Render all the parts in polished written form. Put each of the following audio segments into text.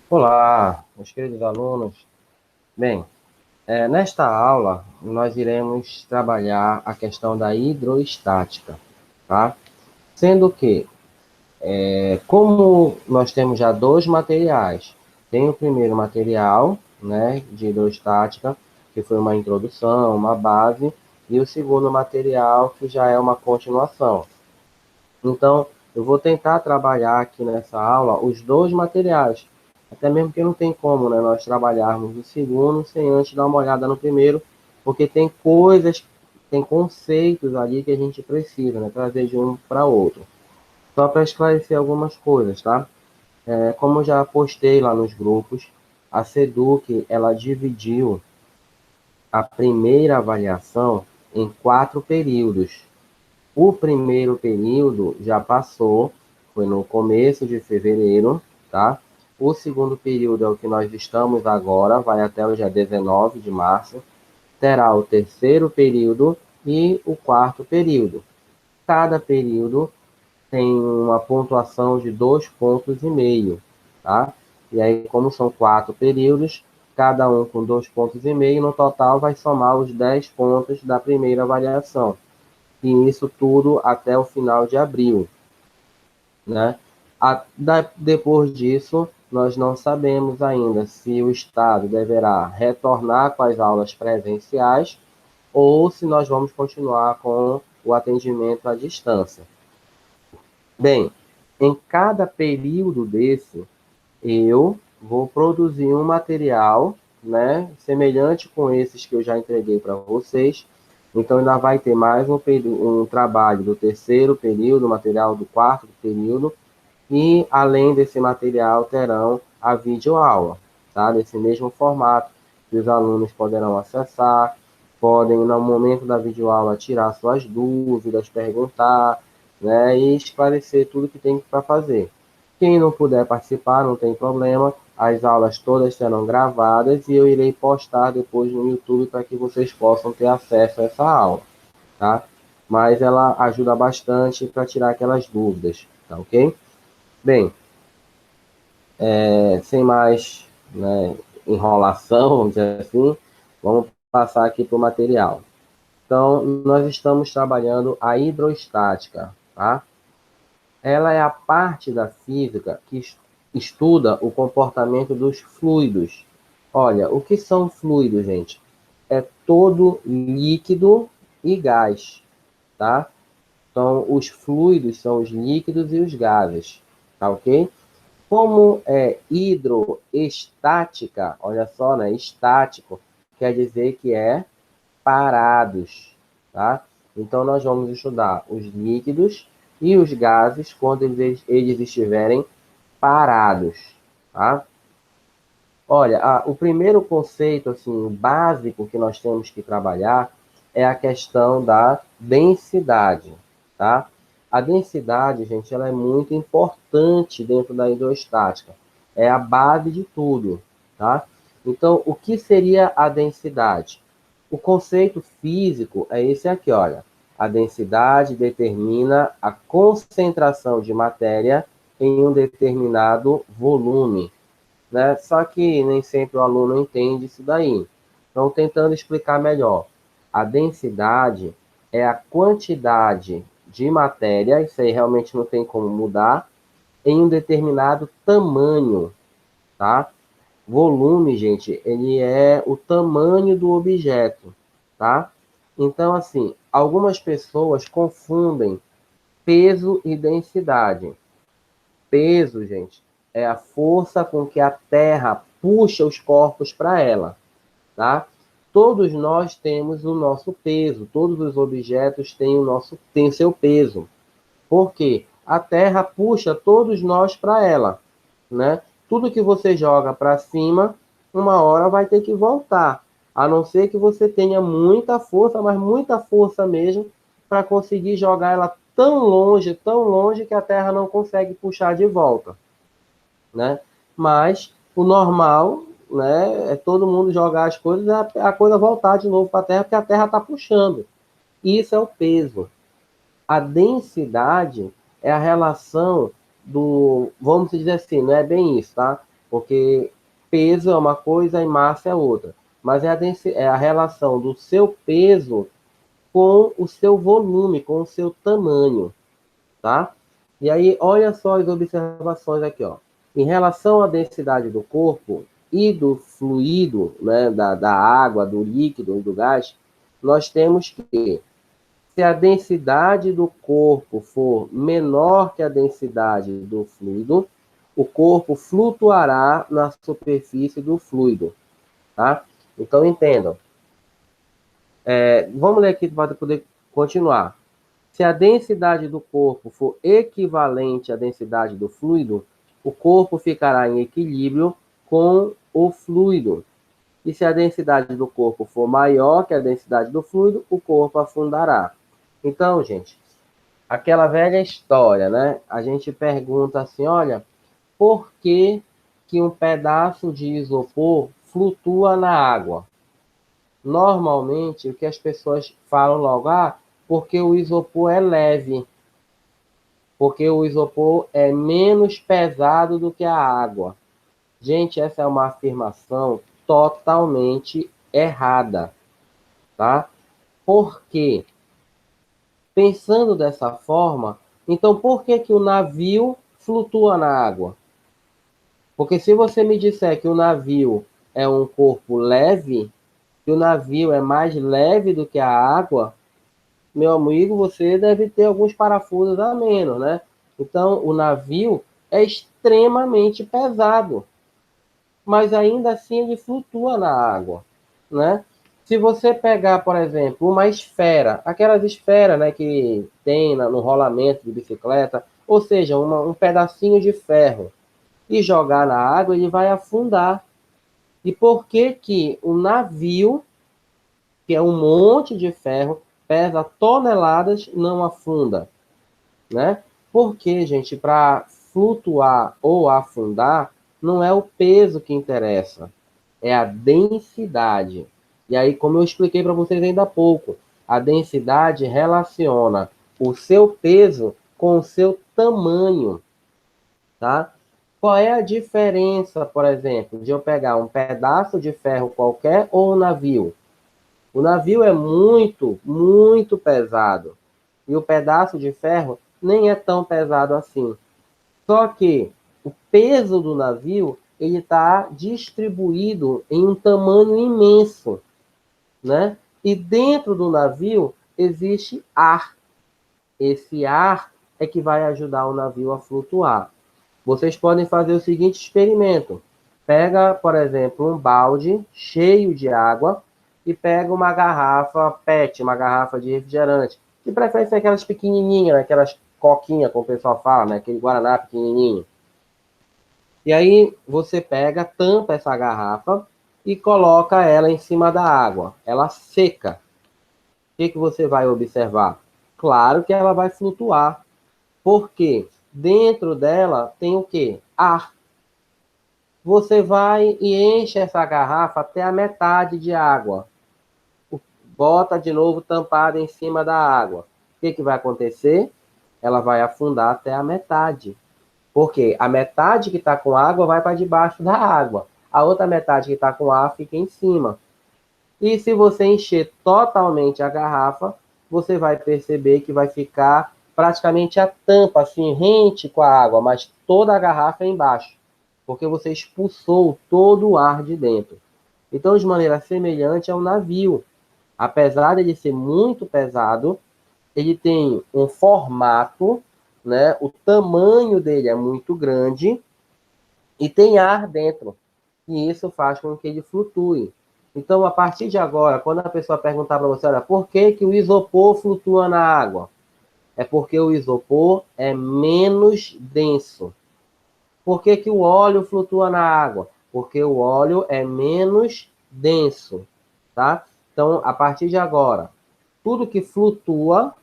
Olá, meus queridos alunos. Bem, nesta aula nós iremos trabalhar a questão da hidroestática, tá? Sendo que, como nós temos já dois materiais, tem o primeiro material, né, de hidroestática, que foi uma introdução, uma base, e o segundo material, que já é uma continuação. Então, eu vou tentar trabalhar aqui nessa aula os dois materiais, até mesmo que não tem como, né, nós trabalharmos o segundo sem antes dar uma olhada no primeiro, porque tem coisas, tem conceitos ali que a gente precisa, né, trazer de um para outro. Só para esclarecer algumas coisas, tá? Como eu já postei lá nos grupos, a SEDUC, ela dividiu a primeira avaliação em 4 períodos. O primeiro período já passou, foi no começo de fevereiro, tá? O segundo período é o que nós estamos agora, vai até o dia 19 de março. Terá o terceiro período e o quarto período. Cada período tem uma pontuação de 2,5 pontos, tá? E aí, como são 4 períodos, cada um com 2,5 pontos, no total vai somar os 10 pontos da primeira avaliação, e isso tudo até o final de abril, né? Depois disso, nós não sabemos ainda se o Estado deverá retornar com as aulas presenciais ou se nós vamos continuar com o atendimento à distância. Bem, em cada período desse, eu vou produzir um material, né, semelhante com esses que eu já entreguei para vocês. Então, ainda vai ter mais um trabalho do terceiro período, material do quarto período, e além desse material, terão a videoaula, tá? Nesse mesmo formato, que os alunos poderão acessar, podem, no momento da videoaula, tirar suas dúvidas, perguntar, né, e esclarecer tudo que tem para fazer. Quem não puder participar, não tem problema, as aulas todas serão gravadas e eu irei postar depois no YouTube para que vocês possam ter acesso a essa aula, tá? Mas ela ajuda bastante para tirar aquelas dúvidas, tá ok? Bem, sem mais, né, enrolação, vamos dizer assim, vamos passar aqui para o material. Então, nós estamos trabalhando a hidroestática, tá? Ela é a parte da física que estuda o comportamento dos fluidos. Olha, o que são fluidos, gente? É todo líquido e gás, tá? Então, os fluidos são os líquidos e os gases, tá ok? Como é hidroestática, olha só, né? Estático quer dizer que é parados, tá? Então, nós vamos estudar os líquidos e os gases quando eles estiverem parados, tá? Olha, o primeiro conceito, assim, básico que nós temos que trabalhar é a questão da densidade, tá? A densidade, gente, ela é muito importante dentro da hidroestática. É a base de tudo, tá? Então, o que seria a densidade? O conceito físico é esse aqui, olha. A densidade determina a concentração de matéria em um determinado volume, né? Só que nem sempre o aluno entende isso daí. Então, tentando explicar melhor, a densidade é a quantidade de matéria, isso aí realmente não tem como mudar, em um determinado tamanho, tá? Volume, gente, ele é o tamanho do objeto, tá? Então, assim, algumas pessoas confundem peso e densidade. Peso, gente, é a força com que a Terra puxa os corpos para ela, tá? Todos nós temos o nosso peso, todos os objetos têm o seu peso. Por quê? A Terra puxa todos nós para ela, né? Tudo que você joga para cima, uma hora vai ter que voltar, a não ser que você tenha muita força, mas muita força mesmo, para conseguir jogar ela tão longe que a Terra não consegue puxar de volta, né? Mas o normal, né, é todo mundo jogar as coisas e a coisa voltar de novo para a Terra, porque a Terra está puxando. Isso é o peso. A densidade é a relação do, vamos dizer assim, não é bem isso, tá? porque peso é uma coisa e massa é outra. Mas é a relação do seu peso com o seu volume, com o seu tamanho, tá? E aí, olha só as observações aqui, ó. Em relação à densidade do corpo e do fluido, né, da água, do líquido e do gás, nós temos que, se a densidade do corpo for menor que a densidade do fluido, o corpo flutuará na superfície do fluido, tá? Então, entendam. Vamos ler aqui para poder continuar. Se a densidade do corpo for equivalente à densidade do fluido, o corpo ficará em equilíbrio com o fluido. E se a densidade do corpo for maior que a densidade do fluido, o corpo afundará. Então, gente, aquela velha história, né? A gente pergunta assim, olha, por que que um pedaço de isopor flutua na água? Normalmente, o que as pessoas falam logo, porque o isopor é leve, porque o isopor é menos pesado do que a água. Gente, essa é uma afirmação totalmente errada, tá? Por quê? Pensando dessa forma, então por que que o navio flutua na água? Porque se você me disser que o navio é um corpo leve, que o navio é mais leve do que a água, meu amigo, você deve ter alguns parafusos a menos, né? Então, o navio é extremamente pesado, mas ainda assim ele flutua na água, né? Se você pegar, por exemplo, uma esfera, aquelas esferas, né, que tem no rolamento de bicicleta, ou seja, um pedacinho de ferro, e jogar na água, ele vai afundar. E por que que o navio, que é um monte de ferro, pesa toneladas, não afunda, né? Porque, gente, para flutuar ou afundar, não é o peso que interessa, é a densidade. E aí, como eu expliquei para vocês ainda há pouco, a densidade relaciona o seu peso com o seu tamanho, tá? Qual é a diferença, por exemplo, de eu pegar um pedaço de ferro qualquer ou um navio? O navio é muito, muito pesado. E o pedaço de ferro nem é tão pesado assim. Só que o peso do navio ele está distribuído em um tamanho imenso, né? E dentro do navio existe ar. Esse ar é que vai ajudar o navio a flutuar. Vocês podem fazer o seguinte experimento. Pega, por exemplo, um balde cheio de água e pega uma garrafa PET, uma garrafa de refrigerante. De preferência aquelas pequenininhas, né? Aquelas coquinhas, como o pessoal fala, né? Aquele guaraná pequenininho. E aí você pega, tampa essa garrafa e coloca ela em cima da água. Ela seca. O que que você vai observar? Claro que ela vai flutuar. Por quê? Dentro dela tem o quê? Ar. Você vai e enche essa garrafa até a metade de água. Bota de novo tampada em cima da água. O que que vai acontecer? Ela vai afundar até a metade. Porque a metade que está com água vai para debaixo da água. A outra metade que está com ar fica em cima. E se você encher totalmente a garrafa, você vai perceber que vai ficar praticamente a tampa assim, rente com a água, mas toda a garrafa é embaixo, porque você expulsou todo o ar de dentro. Então, de maneira semelhante ao navio, apesar de ele ser muito pesado, ele tem um formato, né? O tamanho dele é muito grande e tem ar dentro. E isso faz com que ele flutue. Então, a partir de agora, quando a pessoa perguntar para você, olha, por que que o isopor flutua na água? É porque o isopor é menos denso. Por que que o óleo flutua na água? Porque o óleo é menos denso, tá? Então, a partir de agora, tudo que flutua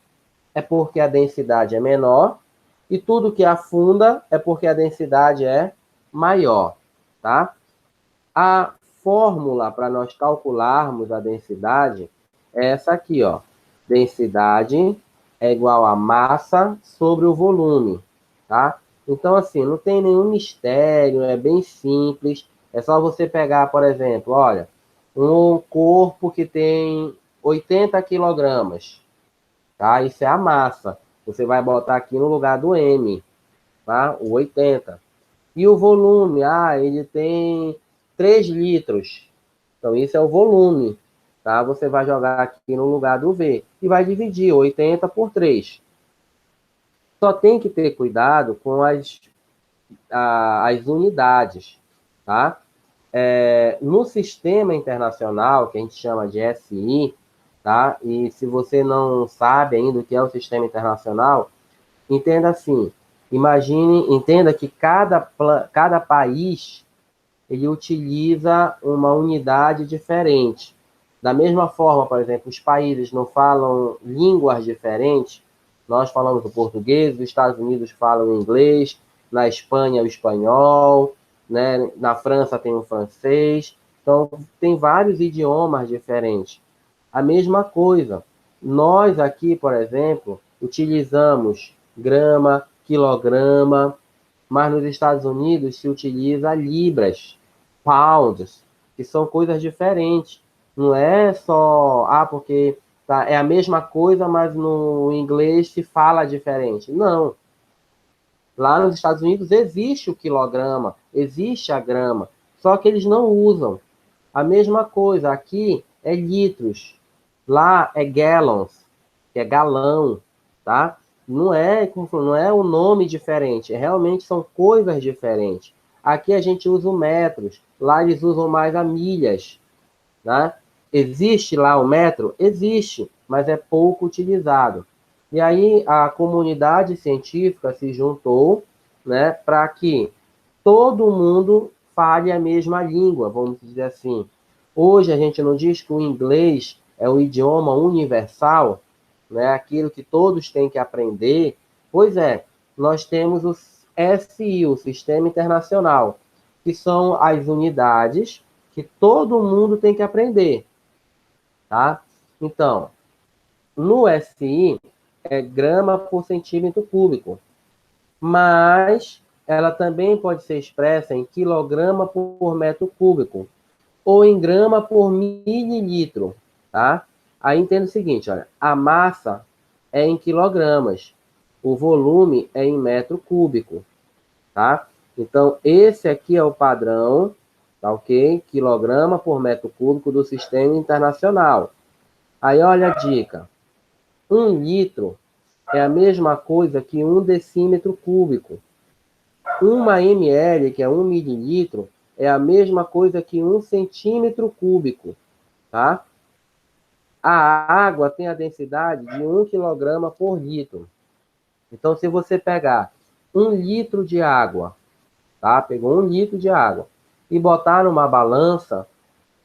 é porque a densidade é menor e tudo que afunda é porque a densidade é maior, tá? A fórmula para nós calcularmos a densidade é essa aqui, ó. Densidade é igual a massa sobre o volume, tá? Então, assim, não tem nenhum mistério, é bem simples. É só você pegar, por exemplo, olha, um corpo que tem 80 quilogramas, tá? Isso é a massa. Você vai botar aqui no lugar do M, tá? O 80. E o volume, ele tem 3 litros. Então, isso é o volume, tá? Você vai jogar aqui no lugar do V e vai dividir 80 por 3. Só tem que ter cuidado com as unidades, tá? No sistema internacional, que a gente chama de SI, tá? E se você não sabe ainda o que é o sistema internacional, entenda assim, entenda que cada país ele utiliza uma unidade diferente. Da mesma forma, por exemplo, os países não falam línguas diferentes, nós falamos o português, os Estados Unidos falam o inglês, na Espanha o espanhol, né? Na França tem o francês, então tem vários idiomas diferentes. A mesma coisa, nós aqui, por exemplo, utilizamos grama, quilograma, mas nos Estados Unidos se utiliza libras, pounds, que são coisas diferentes. Não é só, porque tá, é a mesma coisa, mas no inglês se fala diferente. Não. Lá nos Estados Unidos existe o quilograma, existe a grama, só que eles não usam. A mesma coisa, aqui é litros, lá é gallons, que é galão, tá? Não é um nome diferente, realmente são coisas diferentes. Aqui a gente usa o metros, lá eles usam mais a milhas, né? Existe lá o metro? Existe, mas é pouco utilizado. E aí a comunidade científica se juntou, né, para que todo mundo fale a mesma língua, vamos dizer assim. Hoje a gente não diz que o inglês é o idioma universal, né, aquilo que todos têm que aprender. Pois é, nós temos o SI, o Sistema Internacional, que são as unidades que todo mundo tem que aprender, tá? Então, no SI é grama por centímetro cúbico, mas ela também pode ser expressa em quilograma por metro cúbico ou em grama por mililitro, tá? Aí entenda o seguinte, olha, a massa é em quilogramas, o volume é em metro cúbico, tá? Então, esse aqui é o padrão, tá ok? Quilograma por metro cúbico do Sistema Internacional. Aí, olha a dica. 1 litro é a mesma coisa que 1 decímetro cúbico. 1 ml, que é 1 mililitro, é a mesma coisa que 1 centímetro cúbico, tá? A água tem a densidade de 1 quilograma por litro. Então, se você pegar 1 litro de água, tá? Pegou 1 litro de água e botar numa balança,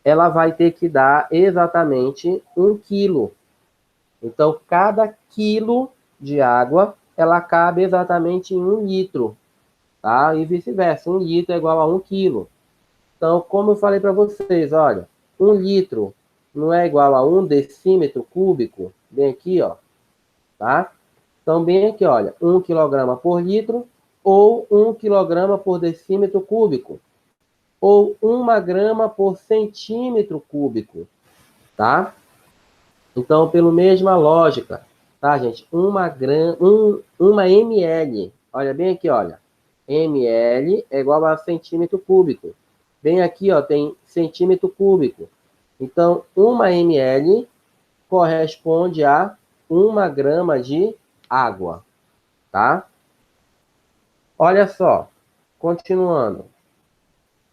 ela vai ter que dar exatamente 1 quilo. Então, cada quilo de água, ela cabe exatamente em 1 litro, tá? E vice-versa, 1 litro é igual a 1 quilo. Então, como eu falei para vocês, olha, 1 litro não é igual a 1 decímetro cúbico, bem aqui, ó, tá? Então, bem aqui, olha, 1 quilograma por litro ou 1 quilograma por decímetro cúbico ou 1 grama por centímetro cúbico, tá? Então, pela mesma lógica, tá, gente? Uma ml, olha bem aqui, olha, ml é igual a centímetro cúbico. Bem aqui, ó, tem centímetro cúbico. Então, 1 ml corresponde a 1 grama de água, tá? Olha só, continuando.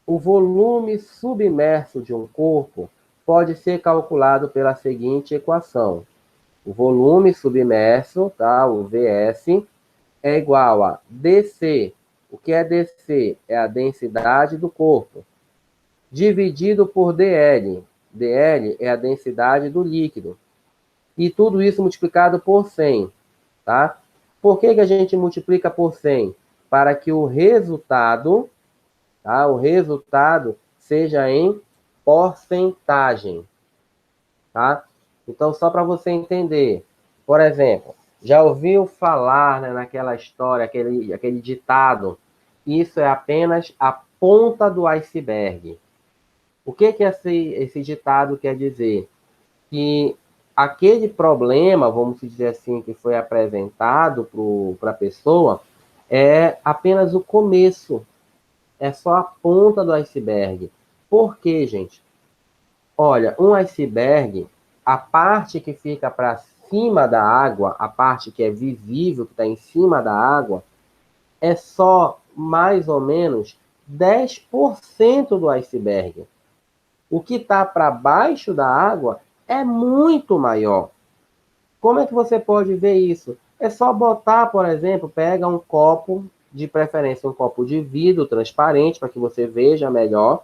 O volume submerso de um corpo pode ser calculado pela seguinte equação. O volume submerso, tá? O VS, é igual a dC. O que é dC? É a densidade do corpo. Dividido por dL. dL é a densidade do líquido. E tudo isso multiplicado por 100, tá? Por que a gente multiplica por 100? Para que o resultado, tá? O resultado seja em porcentagem, tá? Então, só para você entender, por exemplo, Já ouviu falar, né, naquela história, aquele ditado? Isso é apenas a ponta do iceberg. O que esse ditado quer dizer? Que aquele problema, vamos dizer assim, que foi apresentado para a pessoa, é apenas o começo, é só a ponta do iceberg. Por quê, gente? Olha, um iceberg, a parte que fica para cima da água, a parte que é visível, que está em cima da água, é só mais ou menos 10% do iceberg. O que está para baixo da água é muito maior. Como é que você pode ver isso? É só botar, por exemplo, pega um copo, de preferência um copo de vidro transparente, para que você veja melhor,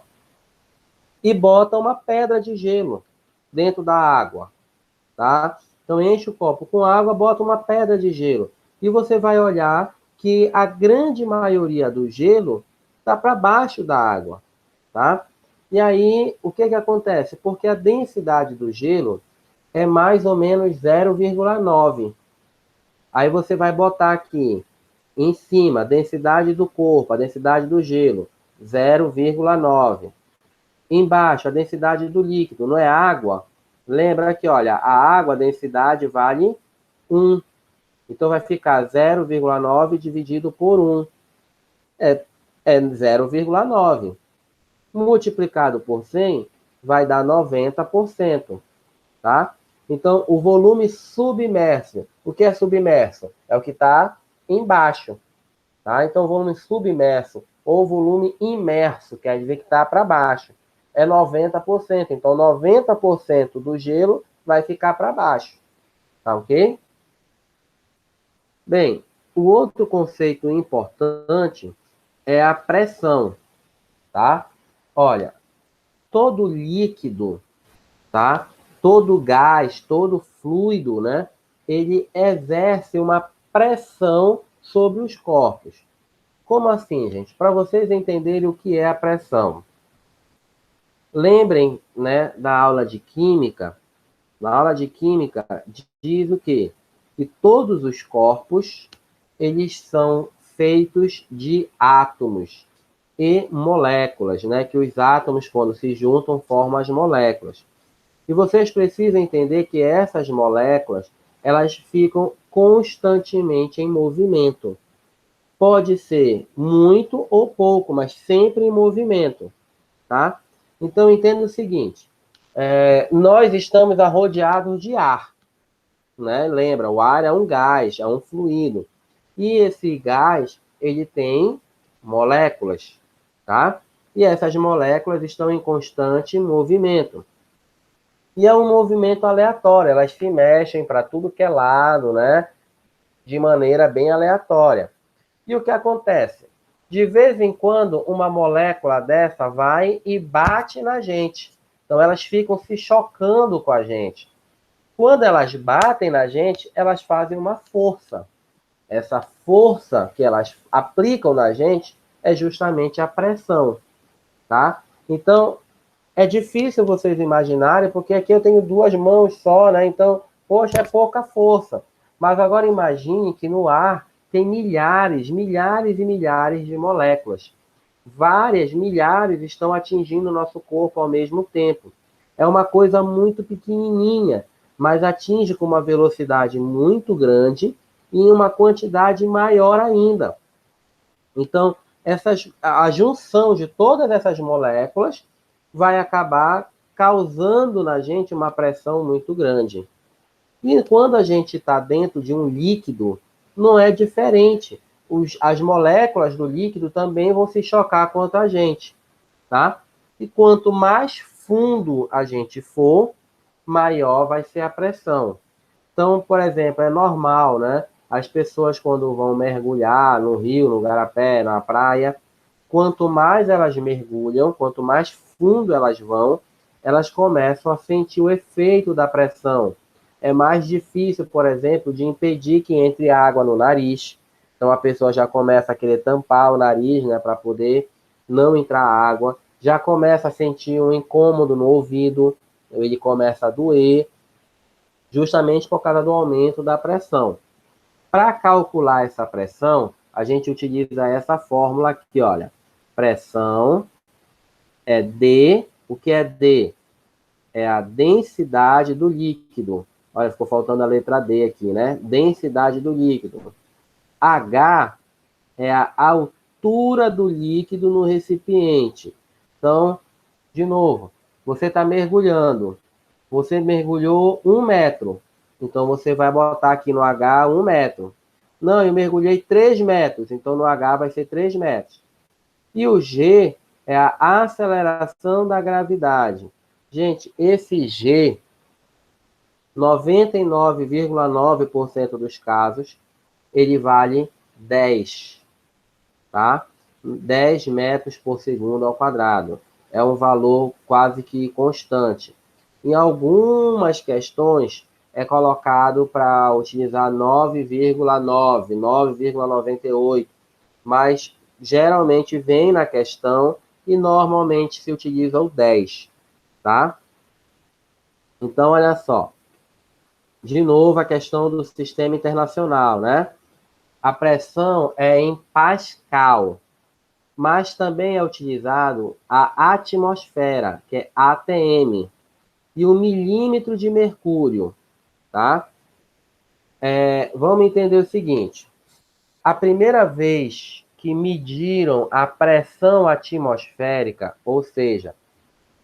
e bota uma pedra de gelo dentro da água, tá? Então enche o copo com água, bota uma pedra de gelo. E você vai olhar que a grande maioria do gelo está para baixo da água, tá? E aí, o que acontece? Porque a densidade do gelo é mais ou menos 0,9. Aí você vai botar aqui em cima a densidade do corpo, a densidade do gelo, 0,9. Embaixo, a densidade do líquido, não é água? Lembra que, olha, a água, a densidade vale 1. Então vai ficar 0,9 dividido por 1. É, é 0,9. Multiplicado por 100 vai dar 90%, tá? Então, o volume submerso. O que é submerso? É o que está embaixo, tá? Então, volume submerso ou volume imerso, quer dizer que está para baixo, é 90%. Então, 90% do gelo vai ficar para baixo, tá ok? Bem, o outro conceito importante é a pressão, tá? Olha, todo líquido, tá? Todo gás, todo fluido, né? Ele exerce uma pressão sobre os corpos. Como assim, gente? Para vocês entenderem o que é a pressão. Lembrem, né, da aula de química. Na aula de química diz o quê? Que todos os corpos, eles são feitos de átomos e moléculas, né? Que os átomos, quando se juntam, formam as moléculas. E vocês precisam entender que essas moléculas, elas ficam constantemente em movimento. Pode ser muito ou pouco, mas sempre em movimento, tá? Então, entenda o seguinte, nós estamos rodeados de ar, né? Lembra, o ar é um gás, é um fluido. E esse gás, ele tem moléculas, tá? E essas moléculas estão em constante movimento. E é um movimento aleatório, elas se mexem para tudo que é lado, né? De maneira bem aleatória. E o que acontece? De vez em quando, uma molécula dessa vai e bate na gente. Então, elas ficam se chocando com a gente. Quando elas batem na gente, elas fazem uma força. Essa força que elas aplicam na gente é justamente a pressão, tá? Então, é difícil vocês imaginarem, porque aqui eu tenho duas mãos só, né? Então, poxa, é pouca força. Mas agora imagine que no ar tem milhares, milhares e milhares de moléculas. Várias, milhares estão atingindo o nosso corpo ao mesmo tempo. É uma coisa muito pequenininha, mas atinge com uma velocidade muito grande e em uma quantidade maior ainda. Então, a junção de todas essas moléculas vai acabar causando na gente uma pressão muito grande. E quando a gente está dentro de um líquido, não é diferente. As moléculas do líquido também vão se chocar contra a gente, tá? E quanto mais fundo a gente for, maior vai ser a pressão. Então, por exemplo, é normal, né? As pessoas quando vão mergulhar no rio, no garapé, na praia, quanto mais elas mergulham, quanto mais fundo elas vão, elas começam a sentir o efeito da pressão. É mais difícil, por exemplo, de impedir que entre água no nariz. Então a pessoa já começa a querer tampar o nariz, né, para poder não entrar água. Já começa a sentir um incômodo no ouvido, ele começa a doer, justamente por causa do aumento da pressão. Para calcular essa pressão, a gente utiliza essa fórmula aqui, olha. Pressão é D. O que é D? É a densidade do líquido. Olha, ficou faltando a letra D aqui, né? Densidade do líquido. H é a altura do líquido no recipiente. Então, de novo, você está mergulhando. Você mergulhou 1 metro. Então, você vai botar aqui no H 1 metro. Não, eu mergulhei 3 metros. Então, no H vai ser 3 metros. E o G é a aceleração da gravidade. Gente, esse G, 99,9% dos casos, ele vale 10, tá? 10 metros por segundo ao quadrado. É um valor quase que constante. Em algumas questões, é colocado para utilizar 9,9, 9,98, mas geralmente vem na questão e normalmente se utiliza o 10, tá? Então, olha só. De novo, a questão do sistema internacional, né? A pressão é em Pascal, mas também é utilizado a atmosfera, que é ATM, e o milímetro de mercúrio, tá? Vamos entender o seguinte. A primeira vez que mediram a pressão atmosférica, ou seja,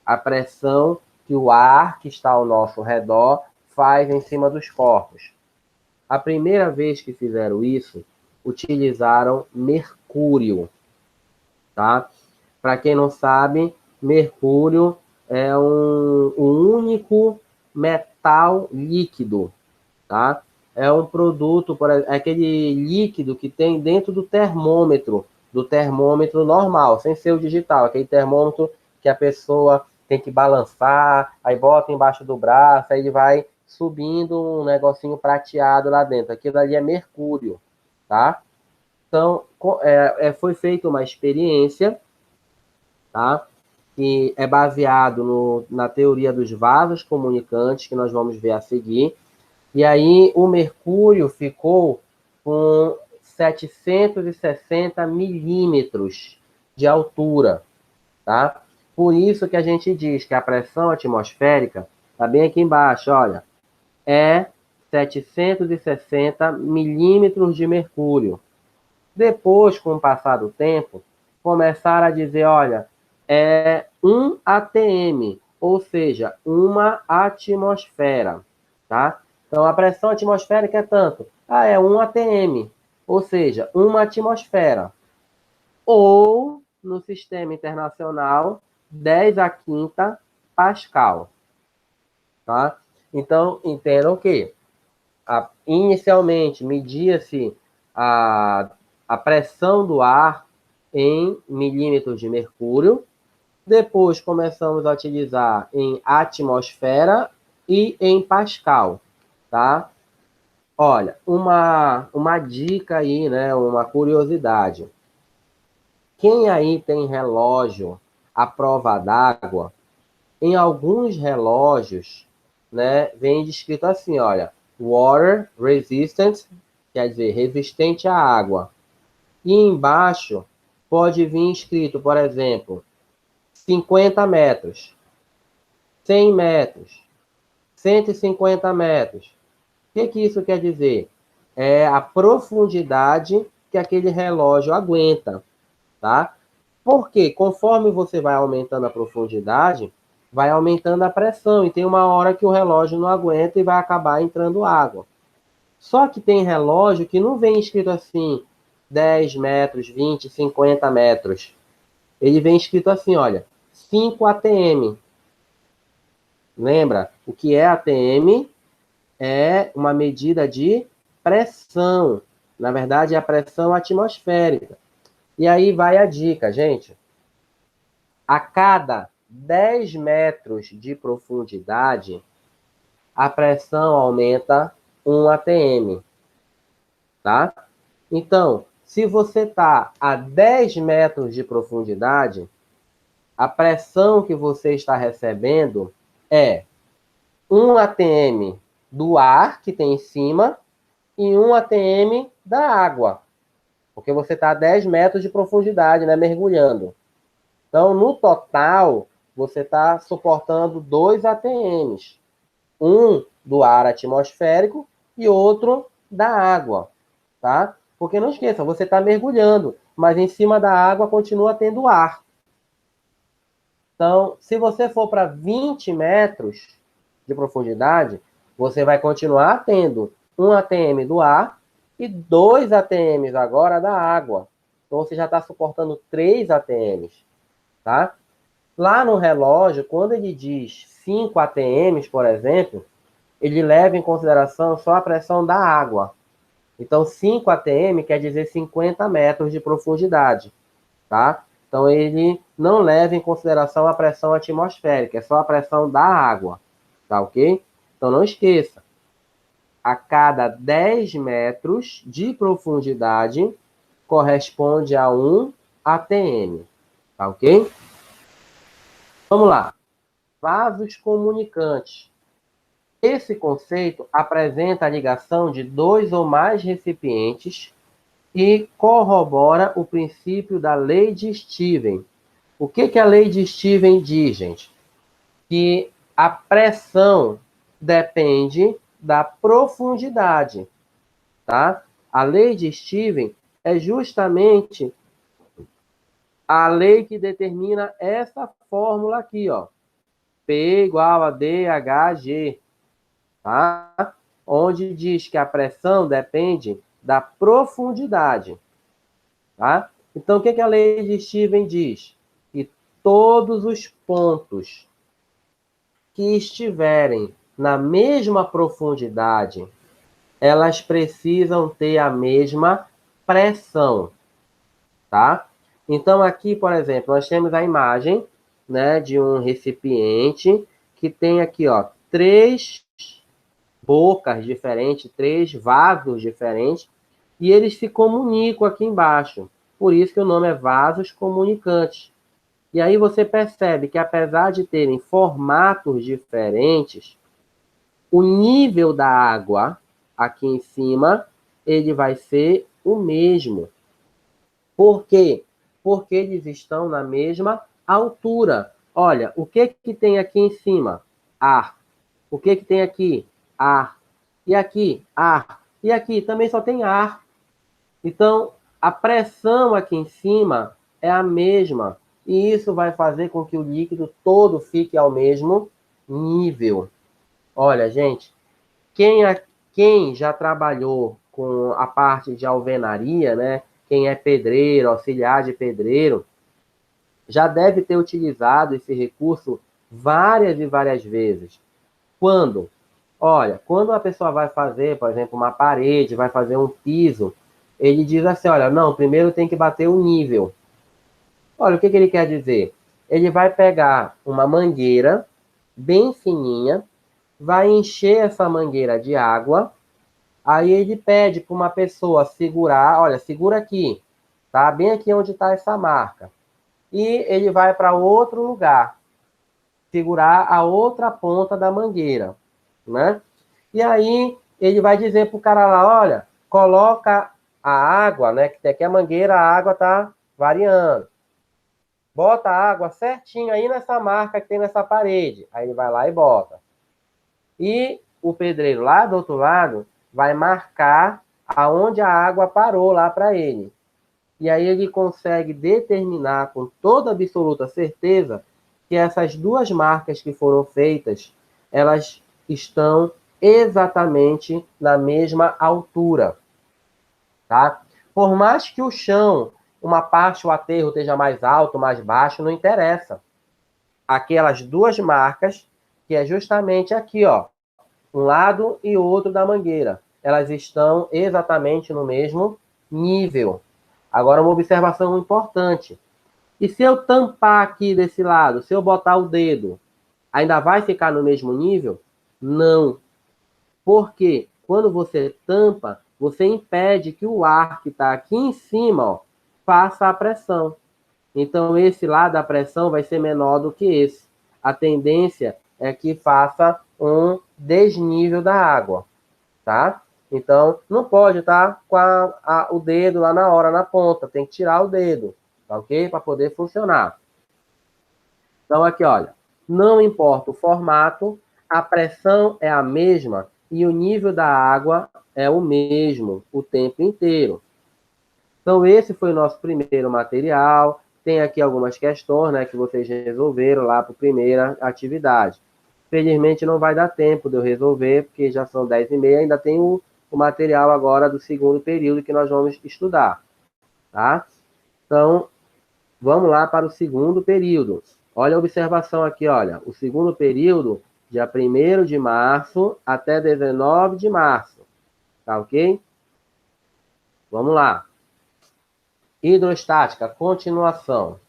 a pressão que o ar que está ao nosso redor faz em cima dos corpos. A primeira vez que fizeram isso, utilizaram mercúrio, tá? Para quem não sabe, mercúrio é um único metal líquido, tá? É um produto, é aquele líquido que tem dentro do termômetro normal, sem ser o digital, aquele termômetro que a pessoa tem que balançar, aí bota embaixo do braço, aí ele vai subindo um negocinho prateado lá dentro. Aquilo ali é mercúrio, tá? Então, foi feita uma experiência, tá? Que é baseado na teoria dos vasos comunicantes, que nós vamos ver a seguir. E aí o mercúrio ficou com 760 milímetros de altura, tá? Por isso que a gente diz que a pressão atmosférica, está bem aqui embaixo, olha, é 760 milímetros de mercúrio. Depois, com o passar do tempo, começaram a dizer, olha, é 1 atm, ou seja, uma atmosfera, tá? Então, a pressão atmosférica é tanto. É 1 atm, ou seja, uma atmosfera. Ou, no sistema internacional, 10 a quinta Pascal, tá? Então, entendam que inicialmente media-se a pressão do ar em milímetros de mercúrio, depois começamos a utilizar em atmosfera e em Pascal, tá? Olha, uma dica aí, né, uma curiosidade. Quem aí tem relógio à prova d'água, em alguns relógios, né, vem escrito assim, olha, water resistant, quer dizer, resistente à água. E embaixo pode vir escrito, por exemplo, 50 metros, 100 metros, 150 metros. O que isso quer dizer? É a profundidade que aquele relógio aguenta, tá? Porque conforme você vai aumentando a profundidade, vai aumentando a pressão, e tem uma hora que o relógio não aguenta e vai acabar entrando água. Só que tem relógio que não vem escrito assim, 10 metros, 20, 50 metros. Ele vem escrito assim, olha, 5 atm. Lembra? O que é atm? É uma medida de pressão. Na verdade, é a pressão atmosférica. E aí vai a dica, gente. A cada 10 metros de profundidade, a pressão aumenta 1 atm, tá? Então, se você está a 10 metros de profundidade, a pressão que você está recebendo é 1 atm do ar que tem em cima e 1 atm da água, porque você está a 10 metros de profundidade, né, mergulhando. Então, no total, você está suportando 2 atms. Um do ar atmosférico e outro da água, tá? Porque não esqueça, você está mergulhando, mas em cima da água continua tendo ar. Então, se você for para 20 metros de profundidade, você vai continuar tendo 1 atm do ar e 2 atms agora da água. Então, você já está suportando 3 atms, tá? Lá no relógio, quando ele diz 5 atms, por exemplo, ele leva em consideração só a pressão da água. Então, 5 atm quer dizer 50 metros de profundidade, tá? Então, ele não leva em consideração a pressão atmosférica, é só a pressão da água, tá ok? Então, não esqueça, a cada 10 metros de profundidade corresponde a 1 atm, tá ok? Vamos lá. Vasos comunicantes. Esse conceito apresenta a ligação de 2 ou mais recipientes e corrobora o princípio da lei de Steven. O que a lei de Steven diz, gente? Que a pressão depende da profundidade, tá? A lei de Steven é justamente a lei que determina essa fórmula aqui, ó. P igual a DHG, tá? Onde diz que a pressão depende da profundidade, tá? Então, o que a lei de Steven diz? Que todos os pontos que estiverem na mesma profundidade, elas precisam ter a mesma pressão, tá? Então, aqui, por exemplo, nós temos a imagem, né, de um recipiente que tem aqui, ó, 3 bocas diferentes, 3 vasos diferentes, e eles se comunicam aqui embaixo. Por isso que o nome é vasos comunicantes. E aí você percebe que, apesar de terem formatos diferentes, o nível da água aqui em cima, ele vai ser o mesmo. Por quê? Porque eles estão na mesma altura. Olha, o que tem aqui em cima? Ar. O que tem aqui? Ar. E aqui? Ar. E aqui também só tem ar. Então, a pressão aqui em cima é a mesma. E isso vai fazer com que o líquido todo fique ao mesmo nível. Olha, gente, quem já trabalhou com a parte de alvenaria, né? Quem é pedreiro, auxiliar de pedreiro, já deve ter utilizado esse recurso várias e várias vezes. Quando? Olha, quando a pessoa vai fazer, por exemplo, uma parede, vai fazer um piso, ele diz assim, olha, não, primeiro tem que bater o nível. Olha, o que ele quer dizer? Ele vai pegar uma mangueira bem fininha, vai encher essa mangueira de água, aí ele pede para uma pessoa segurar, olha, segura aqui, tá? Bem aqui onde está essa marca. E ele vai para outro lugar, segurar a outra ponta da mangueira, né? E aí ele vai dizer para o cara lá, olha, coloca a água, né? Que aqui a mangueira, a água tá variando. Bota a água certinho aí nessa marca que tem nessa parede. Aí ele vai lá e bota. E o pedreiro lá do outro lado vai marcar aonde a água parou lá para ele. E aí ele consegue determinar com toda absoluta certeza que essas duas marcas que foram feitas, elas estão exatamente na mesma altura, tá? Por mais que o chão, uma parte, o aterro esteja mais alto, mais baixo, não interessa. Aquelas duas marcas, que é justamente aqui, ó, um lado e outro da mangueira, elas estão exatamente no mesmo nível. Agora, uma observação importante. E se eu tampar aqui desse lado, se eu botar o dedo, ainda vai ficar no mesmo nível? Não. Porque quando você tampa, você impede que o ar que está aqui em cima, ó, faça a pressão. Então, esse lado da pressão vai ser menor do que esse. A tendência é que faça um desnível da água, tá? Então, não pode estar com o dedo lá na hora, na ponta. Tem que tirar o dedo, tá ok? Para poder funcionar. Então, aqui, olha. Não importa o formato, a pressão é a mesma e o nível da água é o mesmo o tempo inteiro. Então, esse foi o nosso primeiro material. Tem aqui algumas questões, né, que vocês resolveram lá para a primeira atividade. Felizmente, não vai dar tempo de eu resolver, porque já são 10h30, ainda tem o material agora do segundo período que nós vamos estudar, tá? Então, vamos lá para o segundo período. Olha a observação aqui, olha. O segundo período, dia 1º de março até 19 de março, tá ok? Vamos lá. Hidrostática, continuação.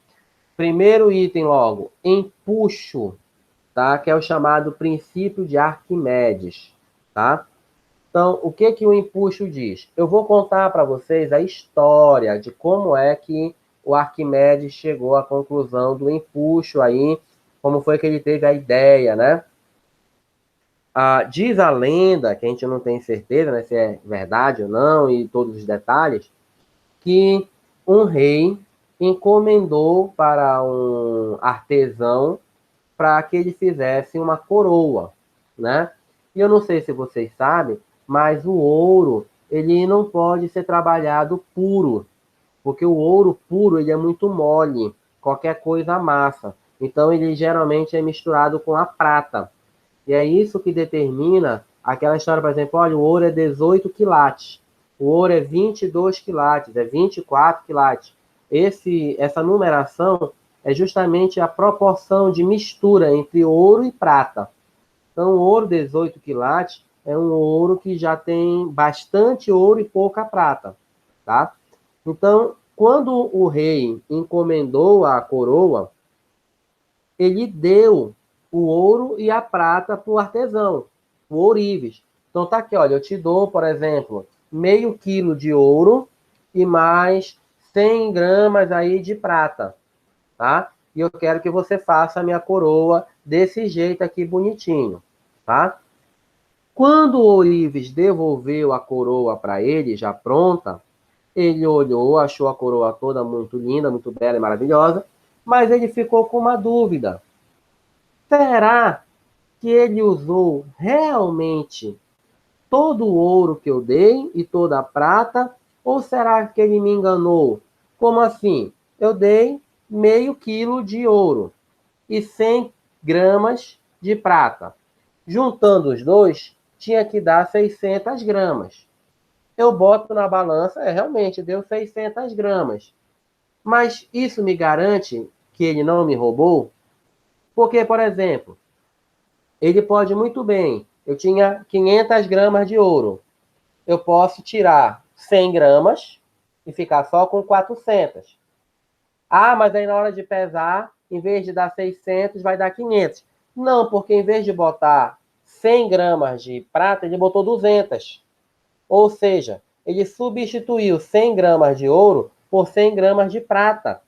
Primeiro item logo, empuxo, tá? Que é o chamado princípio de Arquimedes, tá? Então, o que o empuxo diz? Eu vou contar para vocês a história de como é que o Arquimedes chegou à conclusão do empuxo aí, como foi que ele teve a ideia, né? Diz a lenda, que a gente não tem certeza, né, se é verdade ou não, e todos os detalhes, que um rei encomendou para um artesão para que ele fizesse uma coroa, né? E eu não sei se vocês sabem, mas o ouro, ele não pode ser trabalhado puro, porque o ouro puro, ele é muito mole, qualquer coisa amassa. Então, ele geralmente é misturado com a prata. E é isso que determina aquela história, por exemplo, olha, o ouro é 18 quilates, o ouro é 22 quilates, é 24 quilates. Essa numeração é justamente a proporção de mistura entre ouro e prata. Então, o ouro 18 quilates é um ouro que já tem bastante ouro e pouca prata, tá? Então, quando o rei encomendou a coroa, ele deu o ouro e a prata para o artesão, o ourives. Então tá aqui, olha, eu te dou, por exemplo, meio quilo de ouro e mais 100 gramas aí de prata, tá? E eu quero que você faça a minha coroa desse jeito aqui bonitinho, tá? Quando o ourives devolveu a coroa para ele, já pronta, ele olhou, achou a coroa toda muito linda, muito bela e maravilhosa, mas ele ficou com uma dúvida. Será que ele usou realmente todo o ouro que eu dei e toda a prata? Ou será que ele me enganou? Como assim? Eu dei meio quilo de ouro e 100 gramas de prata. Juntando os dois, tinha que dar 600 gramas. Eu boto na balança, realmente deu 600 gramas. Mas isso me garante que ele não me roubou? Porque, por exemplo, ele pode muito bem. Eu tinha 500 gramas de ouro. Eu posso tirar 100 gramas e ficar só com 400. Mas aí na hora de pesar, em vez de dar 600, vai dar 500. Não, porque em vez de botar 100 gramas de prata, ele botou 200. Ou seja, ele substituiu 100 gramas de ouro por 100 gramas de prata.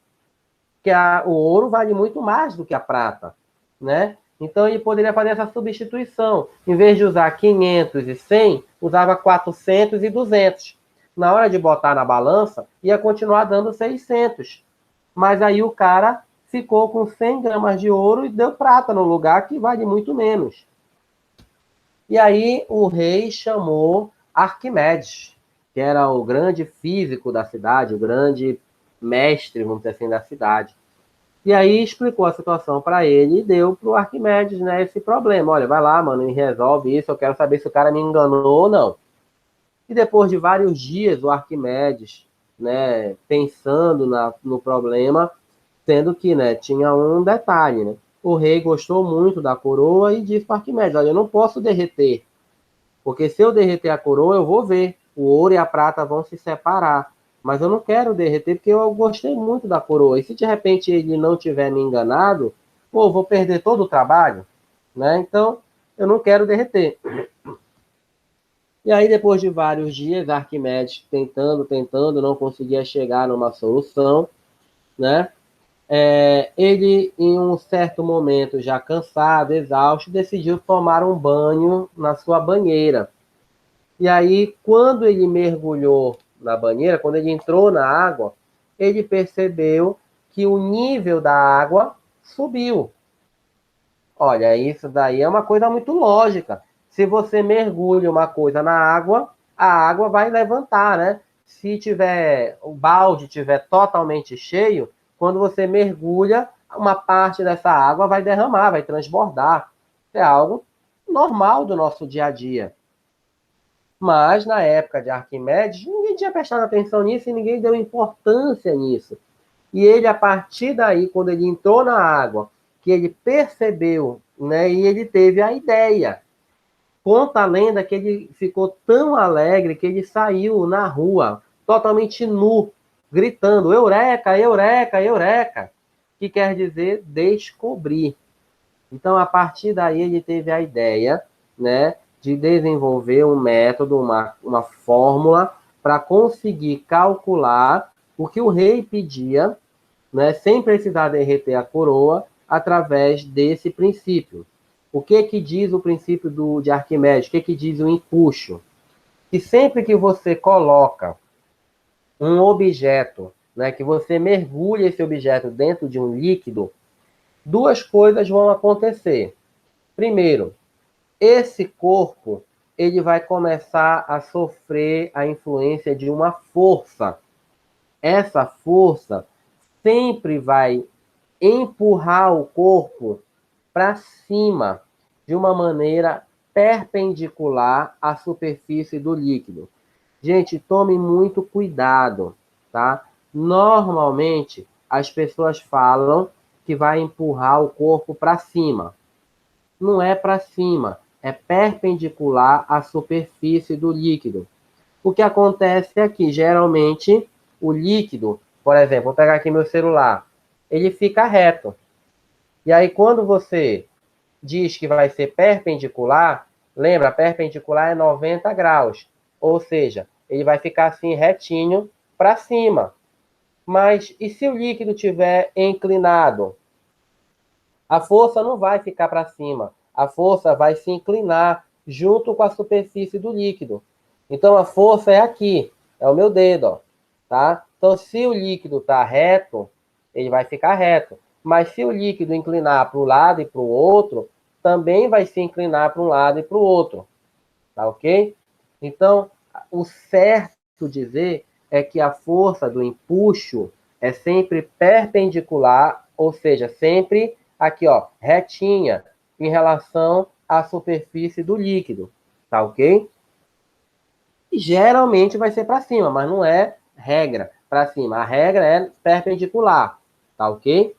Que o ouro vale muito mais do que a prata, né? Então ele poderia fazer essa substituição. Em vez de usar 500 e 100, usava 400 e 200. Na hora de botar na balança, ia continuar dando 600. Mas aí o cara ficou com 100 gramas de ouro e deu prata no lugar que vale muito menos. E aí o rei chamou Arquimedes, que era o grande físico da cidade, o grande mestre, vamos dizer assim, da cidade. E aí explicou a situação para ele e deu para o Arquimedes, né, esse problema. Olha, vai lá, mano, e resolve isso, eu quero saber se o cara me enganou ou não. E depois de vários dias, o Arquimedes, né, pensando no problema, sendo que, né, tinha um detalhe, né? O rei gostou muito da coroa e disse para Arquimedes, olha, eu não posso derreter, porque se eu derreter a coroa, eu vou ver, o ouro e a prata vão se separar. Mas eu não quero derreter porque eu gostei muito da coroa. E se de repente ele não tiver me enganado, pô, eu vou perder todo o trabalho, né? Então, eu não quero derreter. E aí, depois de vários dias, Arquimedes tentando, não conseguia chegar numa solução, né? Ele, em um certo momento, já cansado, exausto, decidiu tomar um banho na sua banheira. E aí, quando ele mergulhou na banheira, quando ele entrou na água, ele percebeu que o nível da água subiu. Olha, isso daí é uma coisa muito lógica. Se você mergulha uma coisa na água, a água vai levantar, né? Se tiver o balde tiver totalmente cheio, quando você mergulha, uma parte dessa água vai derramar, vai transbordar. É algo normal do nosso dia a dia. Mas na época de Arquimedes, ninguém tinha prestado atenção nisso e ninguém deu importância nisso. E ele, a partir daí, quando ele entrou na água, que ele percebeu, né, e ele teve a ideia. Conta a lenda que ele ficou tão alegre que ele saiu na rua, totalmente nu, gritando: Eureka, Eureka, Eureka! Que quer dizer descobrir. Então, a partir daí, ele teve a ideia, né, de desenvolver um método, uma fórmula, para conseguir calcular o que o rei pedia, né, sem precisar derreter a coroa, através desse princípio. O que que diz o princípio de Arquimedes? O que que diz o empuxo? Que sempre que você coloca um objeto, né, que você mergulha esse objeto dentro de um líquido, duas coisas vão acontecer. Primeiro, esse corpo ele vai começar a sofrer a influência de uma força. Essa força sempre vai empurrar o corpo para cima de uma maneira perpendicular à superfície do líquido. Gente, tome muito cuidado, tá? Normalmente, as pessoas falam que vai empurrar o corpo para cima. Não é para cima, é perpendicular à superfície do líquido. O que acontece aqui, geralmente, o líquido, por exemplo, vou pegar aqui meu celular, ele fica reto. E aí, quando você diz que vai ser perpendicular, lembra, perpendicular é 90 graus. Ou seja, ele vai ficar assim retinho para cima. Mas e se o líquido estiver inclinado? A força não vai ficar para cima. A força vai se inclinar junto com a superfície do líquido. Então a força é aqui, é o meu dedo, ó, tá? Então se o líquido está reto, ele vai ficar reto. Mas se o líquido inclinar para um lado e para o outro, também vai se inclinar para um lado e para o outro, tá ok? Então, o certo dizer é que a força do empuxo é sempre perpendicular, ou seja, sempre aqui, ó, retinha, em relação à superfície do líquido, tá ok? E geralmente vai ser para cima, mas não é regra para cima. A regra é perpendicular, tá ok?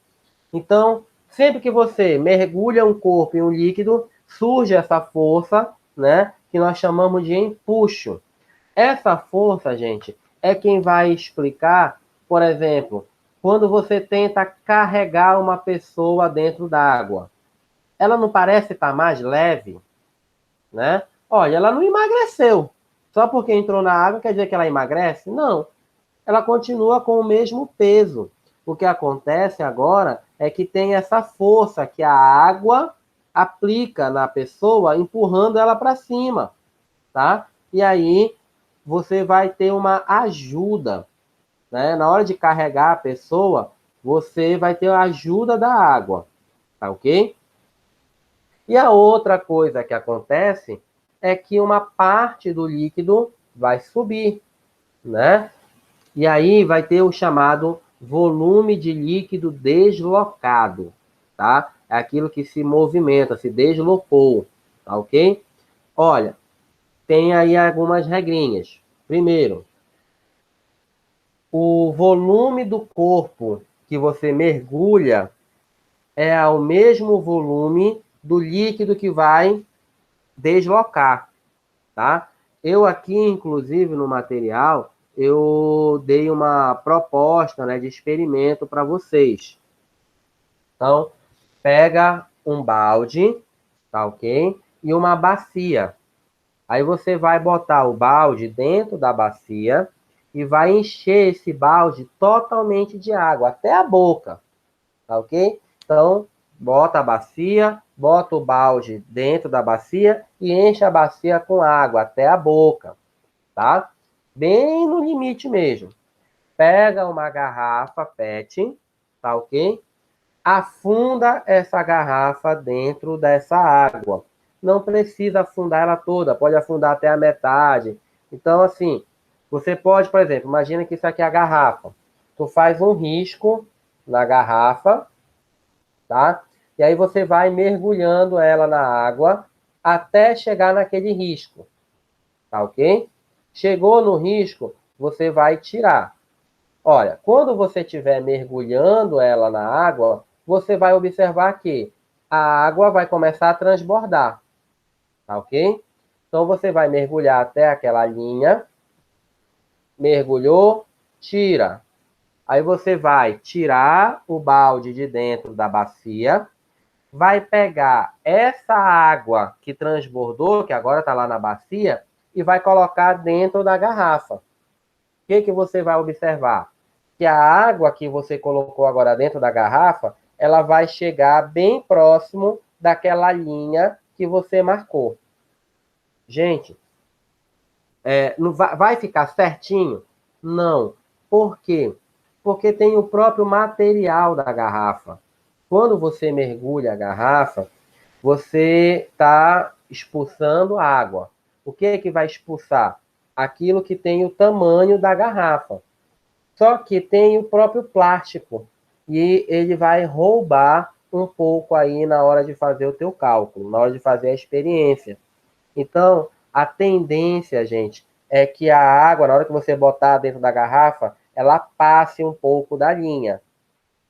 Então, sempre que você mergulha um corpo em um líquido, surge essa força, né, que nós chamamos de empuxo. Essa força, gente, é quem vai explicar, por exemplo, quando você tenta carregar uma pessoa dentro d'água. Ela não parece estar mais leve, né? Olha, ela não emagreceu. Só porque entrou na água quer dizer que ela emagrece? Não. Ela continua com o mesmo peso. O que acontece agora é que tem essa força que a água aplica na pessoa, empurrando ela para cima, tá? E aí você vai ter uma ajuda, né? Na hora de carregar a pessoa, você vai ter a ajuda da água, tá ok? E a outra coisa que acontece é que uma parte do líquido vai subir, né? E aí vai ter o chamado volume de líquido deslocado, tá? É aquilo que se movimenta, se deslocou, tá ok? Olha, tem aí algumas regrinhas. Primeiro, o volume do corpo que você mergulha é ao mesmo volume do líquido que vai deslocar, tá? Eu aqui, inclusive, no material, eu dei uma proposta, né, de experimento para vocês. Então, pega um balde, tá ok? E uma bacia. Aí você vai botar o balde dentro da bacia e vai encher esse balde totalmente de água, até a boca, tá ok? Então, bota a bacia, bota o balde dentro da bacia e enche a bacia com água até a boca, tá? Bem no limite mesmo. Pega uma garrafa PET, tá ok? Afunda essa garrafa dentro dessa água. Não precisa afundar ela toda, pode afundar até a metade. Então, assim, você pode, por exemplo, imagina que isso aqui é a garrafa. Tu faz um risco na garrafa, tá? E aí você vai mergulhando ela na água até chegar naquele risco, tá ok? Chegou no risco, você vai tirar. Olha, quando você estiver mergulhando ela na água, você vai observar que a água vai começar a transbordar, tá ok? Então você vai mergulhar até aquela linha, mergulhou, tira. Aí você vai tirar o balde de dentro da bacia, vai pegar essa água que transbordou, que agora está lá na bacia, e vai colocar dentro da garrafa. O que você vai observar? Que a água que você colocou agora dentro da garrafa, ela vai chegar bem próximo daquela linha que você marcou. Gente, não vai ficar certinho? Não. Por quê? Porque tem o próprio material da garrafa. Quando você mergulha a garrafa, você está expulsando água. O que é que vai expulsar? Aquilo que tem o tamanho da garrafa. Só que tem o próprio plástico. E ele vai roubar um pouco aí na hora de fazer o teu cálculo, na hora de fazer a experiência. Então, a tendência, gente, é que a água, na hora que você botar dentro da garrafa, ela passe um pouco da linha,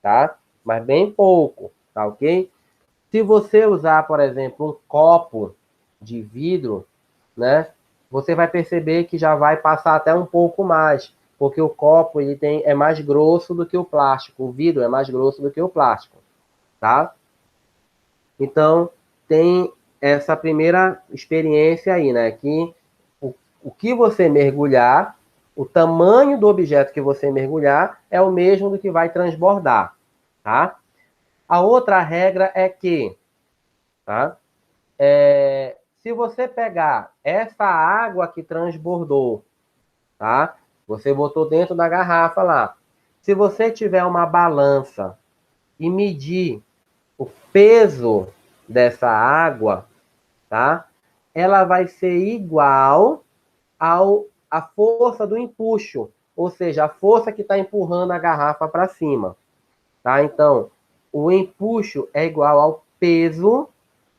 tá? Mas bem pouco, tá ok? Se você usar, por exemplo, um copo de vidro, né? Você vai perceber que já vai passar até um pouco mais, porque o copo é mais grosso do que o plástico, o vidro é mais grosso do que o plástico, tá? Então, tem essa primeira experiência aí, né? Que o que você mergulhar, o tamanho do objeto que você mergulhar é o mesmo do que vai transbordar, tá? A outra regra é que, tá? Se você pegar essa água que transbordou, tá? Você botou dentro da garrafa lá. Se você tiver uma balança e medir o peso dessa água, tá? Ela vai ser igual à força do empuxo, ou seja, a força que está empurrando a garrafa para cima, tá? Então, o empuxo é igual ao peso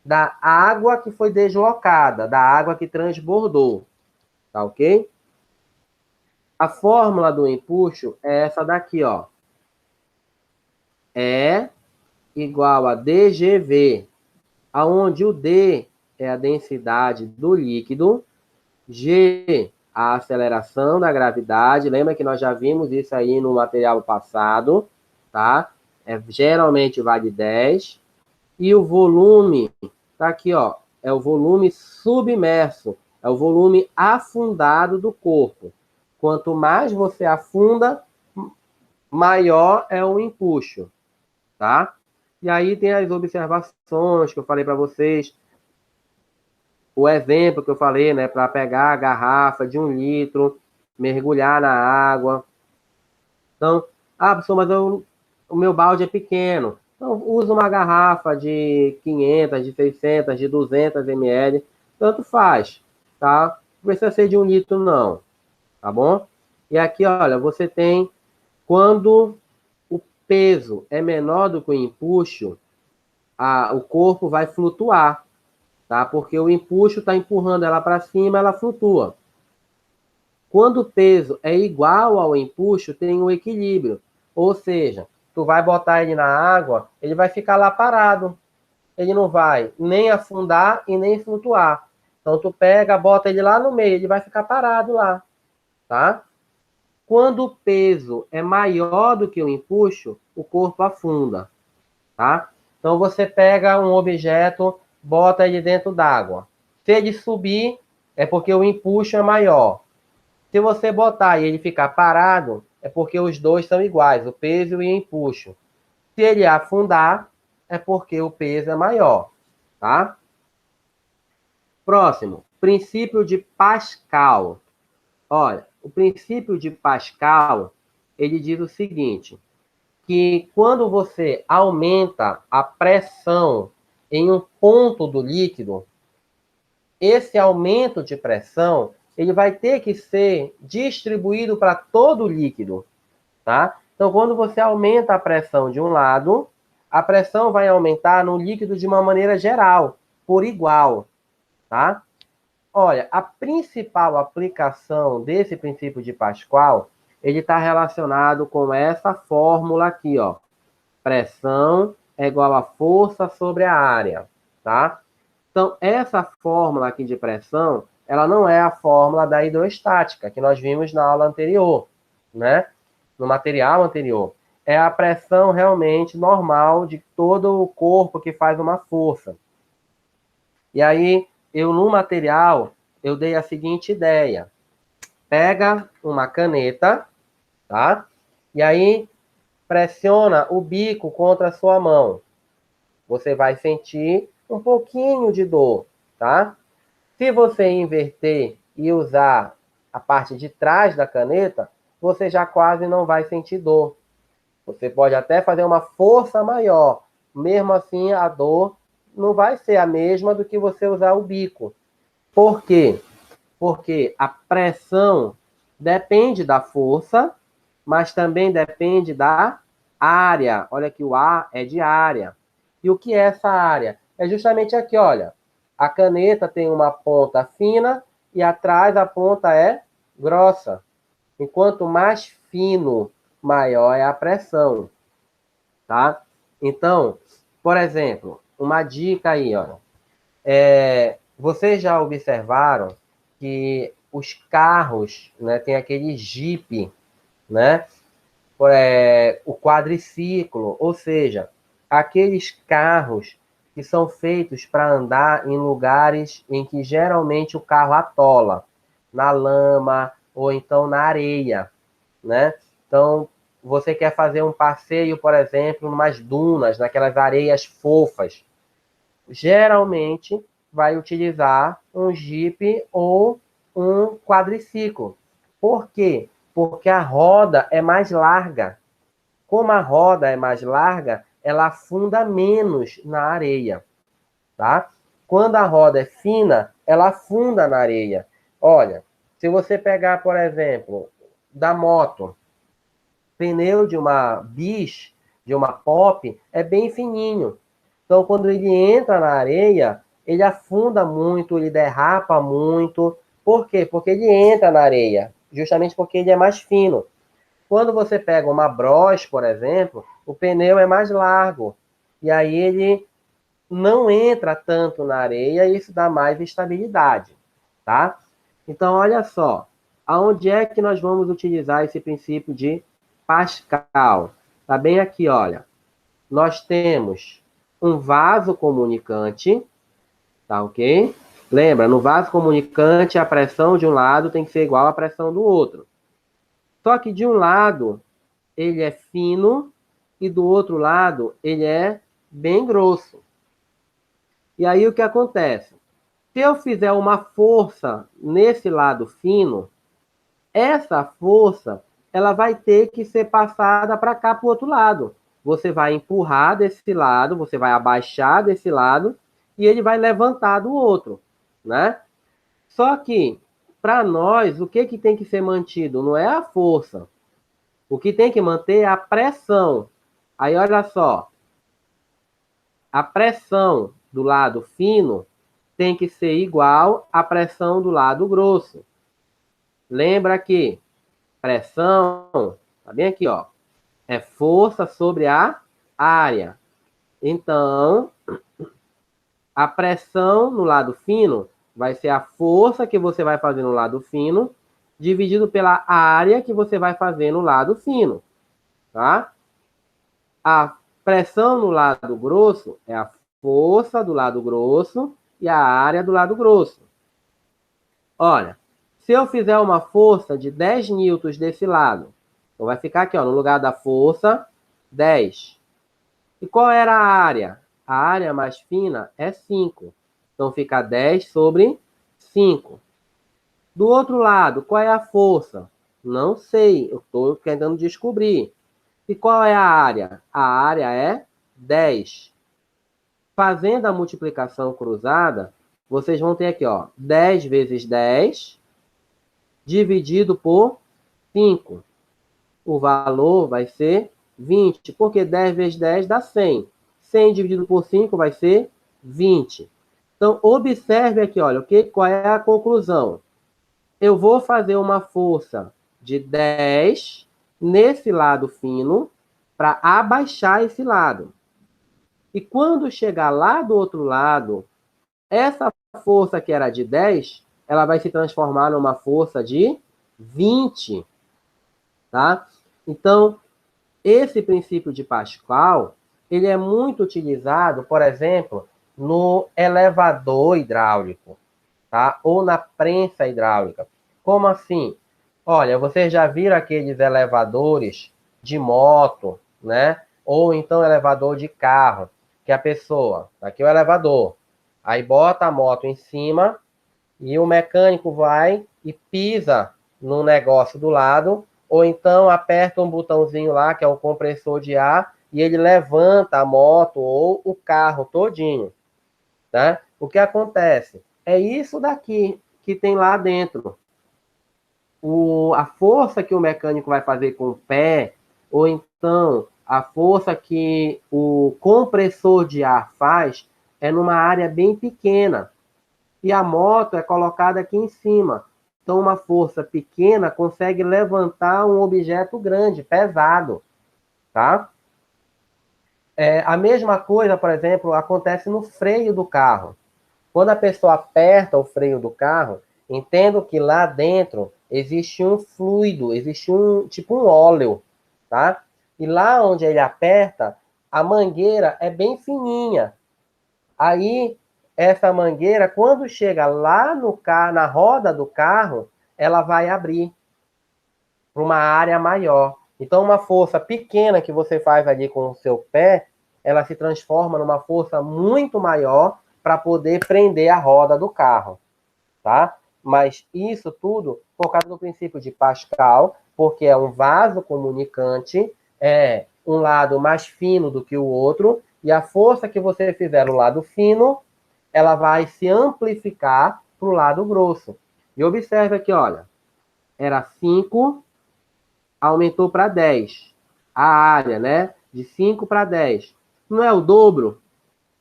da água que foi deslocada, da água que transbordou, tá ok? A fórmula do empuxo é essa daqui, ó. É igual a dGV, aonde o D é a densidade do líquido, G, a aceleração da gravidade. Lembra que nós já vimos isso aí no material passado, tá? Geralmente vale 10. E o volume, tá aqui, ó, é o volume submerso, é o volume afundado do corpo. Quanto mais você afunda, maior é o empuxo, tá? E aí tem as observações que eu falei para vocês, o exemplo que eu falei, né, para pegar a garrafa de 1 litro, mergulhar na água. Então, professor, mas o meu balde é pequeno. Então, usa uma garrafa de 500, de 600, de 200 ml, tanto faz, tá? Não precisa ser de 1 litro, não, tá bom? E aqui, olha, você tem, quando o peso é menor do que o empuxo, o corpo vai flutuar, tá? Porque o empuxo está empurrando ela para cima, ela flutua. Quando o peso é igual ao empuxo, tem um equilíbrio. Ou seja, tu vai botar ele na água, ele vai ficar lá parado. Ele não vai nem afundar e nem flutuar. Então tu pega, bota ele lá no meio, ele vai ficar parado lá, tá? Quando o peso é maior do que o empuxo, o corpo afunda, tá? Então você pega um objeto, bota ele dentro d'água. Se ele subir, é porque o empuxo é maior. Se você botar e ele ficar parado, é porque os dois são iguais, o peso e o empuxo. Se ele afundar, é porque o peso é maior. tá? Próximo, princípio de Pascal. Olha, o princípio de Pascal, ele diz o seguinte, que quando você aumenta a pressão em um ponto do líquido, esse aumento de pressão, ele vai ter que ser distribuído para todo o líquido, tá? Então, quando você aumenta a pressão de um lado, a pressão vai aumentar no líquido de uma maneira geral, por igual, tá? Olha, a principal aplicação desse princípio de Pascal, ele está relacionado com essa fórmula aqui, ó. Pressão é igual a força sobre a área, tá? Então, essa fórmula aqui de pressão, ela não é a fórmula da hidrostática, que nós vimos na aula anterior, né? No material anterior. É a pressão realmente normal de todo o corpo que faz uma força. E aí, no material, eu dei a seguinte ideia. Pega uma caneta, tá? E aí, pressiona o bico contra a sua mão. Você vai sentir um pouquinho de dor, tá? Se você inverter e usar a parte de trás da caneta, você já quase não vai sentir dor. Você pode até fazer uma força maior. Mesmo assim, a dor não vai ser a mesma do que você usar o bico. Por quê? Porque a pressão depende da força, mas também depende da área. Olha que o A é de área. E o que é essa área? É justamente aqui, olha. A caneta tem uma ponta fina e atrás a ponta é grossa. Enquanto mais fino, maior é a pressão, tá? Então, por exemplo, uma dica aí, ó. Vocês já observaram que os carros, né, tem aquele Jeep, né, o quadriciclo, ou seja, aqueles carros que são feitos para andar em lugares em que geralmente o carro atola, na lama ou então na areia, né? Então, você quer fazer um passeio, por exemplo, em umas dunas, naquelas areias fofas, geralmente vai utilizar um Jeep ou um quadriciclo. Por quê? Porque a roda é mais larga. Como a roda é mais larga, ela afunda menos na areia, tá? Quando a roda é fina, ela afunda na areia. Olha, se você pegar, por exemplo, da moto, pneu de uma bis, de uma pop, é bem fininho. Então, quando ele entra na areia, ele afunda muito, ele derrapa muito. Por quê? Porque ele entra na areia, justamente porque ele é mais fino. Quando você pega uma Bros, por exemplo, o pneu é mais largo. E aí ele não entra tanto na areia e isso dá mais estabilidade, tá? Então, olha só, aonde é que nós vamos utilizar esse princípio de Pascal? Tá bem aqui, olha. Nós temos um vaso comunicante, tá ok? Lembra, no vaso comunicante, a pressão de um lado tem que ser igual à pressão do outro. Só que de um lado, ele é fino e do outro lado, ele é bem grosso. E aí o que acontece? Se eu fizer uma força nesse lado fino, essa força ela vai ter que ser passada para cá, para o outro lado. Você vai empurrar desse lado, você vai abaixar desse lado e ele vai levantar do outro, né? Só que, para nós, o que tem que ser mantido? Não é a força. O que tem que manter é a pressão. Aí, olha só. A pressão do lado fino tem que ser igual à pressão do lado grosso. Lembra que pressão, tá bem aqui, ó, é força sobre a área. Então, a pressão no lado fino vai ser a força que você vai fazer no lado fino, dividido pela área que você vai fazer no lado fino, tá? A pressão no lado grosso é a força do lado grosso e a área do lado grosso. Olha, se eu fizer uma força de 10 newtons desse lado, vai ficar aqui, ó, no lugar da força, 10. E qual era a área? A área mais fina é 5. Então, fica 10 sobre 5. Do outro lado, qual é a força? Não sei, eu estou tentando descobrir. E qual é a área? A área é 10. Fazendo a multiplicação cruzada, vocês vão ter aqui, ó, 10 vezes 10 dividido por 5. O valor vai ser 20, porque 10 vezes 10 dá 100. 100 dividido por 5 vai ser 20. Então, observe aqui, olha, qual é a conclusão? Eu vou fazer uma força de 10 nesse lado fino para abaixar esse lado. E quando chegar lá do outro lado, essa força que era de 10, ela vai se transformar numa força de 20, tá? Então, esse princípio de Pascal, ele é muito utilizado, por exemplo, no elevador hidráulico, tá? Ou na prensa hidráulica. Como assim? Olha, vocês já viram aqueles elevadores de moto, né? Ou então elevador de carro, que a pessoa, aqui é o elevador, aí bota a moto em cima e o mecânico vai e pisa no negócio do lado, ou então aperta um botãozinho lá, que é o compressor de ar, e ele levanta a moto ou o carro todinho, tá? O que acontece? É isso daqui que tem lá dentro. A força que o mecânico vai fazer com o pé, ou então a força que o compressor de ar faz, é numa área bem pequena. E a moto é colocada aqui em cima. Então, uma força pequena consegue levantar um objeto grande, pesado, tá? A mesma coisa, por exemplo, acontece no freio do carro. Quando a pessoa aperta o freio do carro, entendo que lá dentro existe um fluido, existe tipo um óleo, tá? E lá onde ele aperta, a mangueira é bem fininha. Aí, essa mangueira, quando chega lá no carro, na roda do carro, ela vai abrir para uma área maior. Então, uma força pequena que você faz ali com o seu pé, ela se transforma numa força muito maior para poder prender a roda do carro, tá? Mas isso tudo por causa do princípio de Pascal, porque é um vaso comunicante, é um lado mais fino do que o outro, e a força que você fizer no lado fino, ela vai se amplificar para o lado grosso. E observe aqui, olha, era 5, aumentou para 10. A área, né? De 5 para 10. Não é o dobro,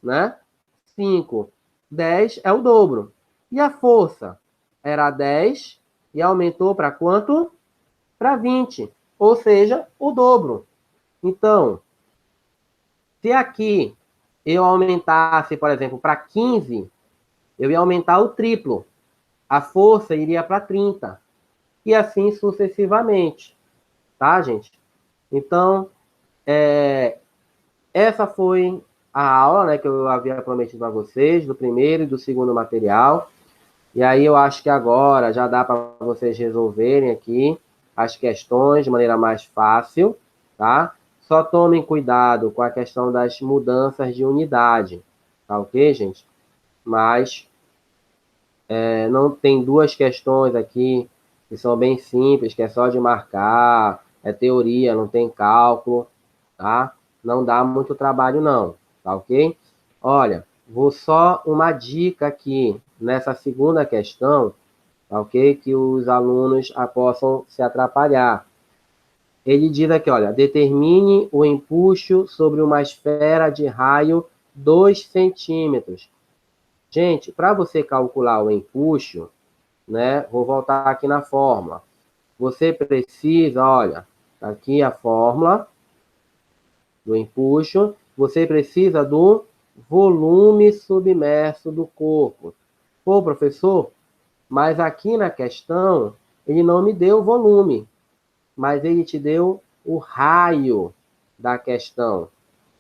né? 5, 10 é o dobro. E a força? Era 10 e aumentou para quanto? Para 20. Ou seja, o dobro. Então, se aqui eu aumentasse, por exemplo, para 15, eu ia aumentar o triplo. A força iria para 30. E assim sucessivamente. Tá, gente? Então, essa foi a aula, né, que eu havia prometido a vocês, do primeiro e do segundo material. E aí eu acho que agora já dá para vocês resolverem aqui as questões de maneira mais fácil, tá? Só tomem cuidado com a questão das mudanças de unidade, tá ok, gente? Mas não tem duas questões aqui que são bem simples, que é só de marcar, é teoria, não tem cálculo, tá? Não dá muito trabalho não, tá ok? Olha, vou só uma dica aqui nessa segunda questão, tá ok? Que os alunos possam se atrapalhar. Ele diz aqui, olha, determine o empuxo sobre uma esfera de raio 2 centímetros. Gente, para você calcular o empuxo, né? Vou voltar aqui na fórmula. Você precisa, olha, aqui a fórmula do empuxo, você precisa do volume submerso do corpo. Pô, professor, mas aqui na questão, ele não me deu o volume, mas ele te deu o raio da questão.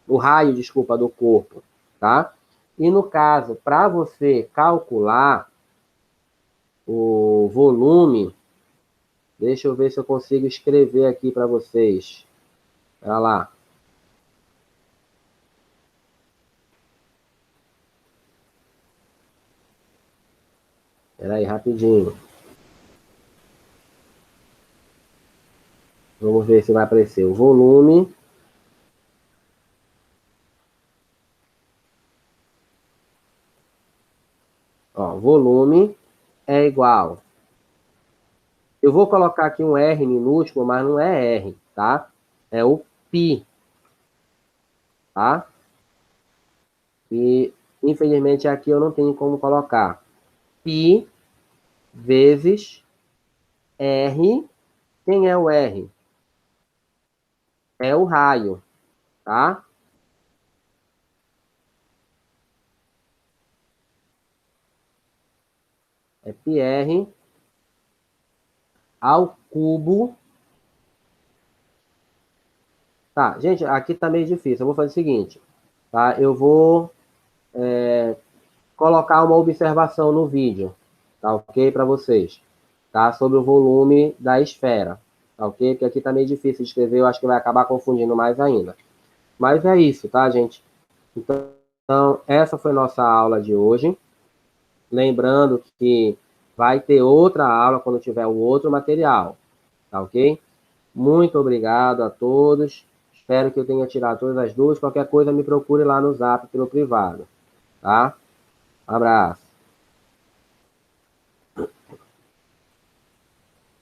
O raio, desculpa, do corpo, tá? E no caso, para você calcular o volume, deixa eu ver se eu consigo escrever aqui para vocês. Olha lá. Espera aí, rapidinho. Vamos ver se vai aparecer o volume. Ó, volume é igual. Eu vou colocar aqui um R minúsculo, mas não é R, tá? É o π, tá? E, infelizmente, aqui eu não tenho como colocar. Π vezes R. Quem é o R? É o raio, tá? É πr ao cubo. Tá, gente, aqui tá meio difícil. Eu vou fazer o seguinte, tá? Eu vou colocar uma observação no vídeo, tá ok? Para vocês, tá? Sobre o volume da esfera, tá ok? Porque aqui tá meio difícil de escrever, eu acho que vai acabar confundindo mais ainda. Mas é isso, tá, gente? Então, essa foi nossa aula de hoje. Lembrando que vai ter outra aula quando tiver o outro material, tá ok? Muito obrigado a todos. Espero que eu tenha tirado todas as dúvidas. Qualquer coisa, me procure lá no Zap pelo privado, tá? Abraço.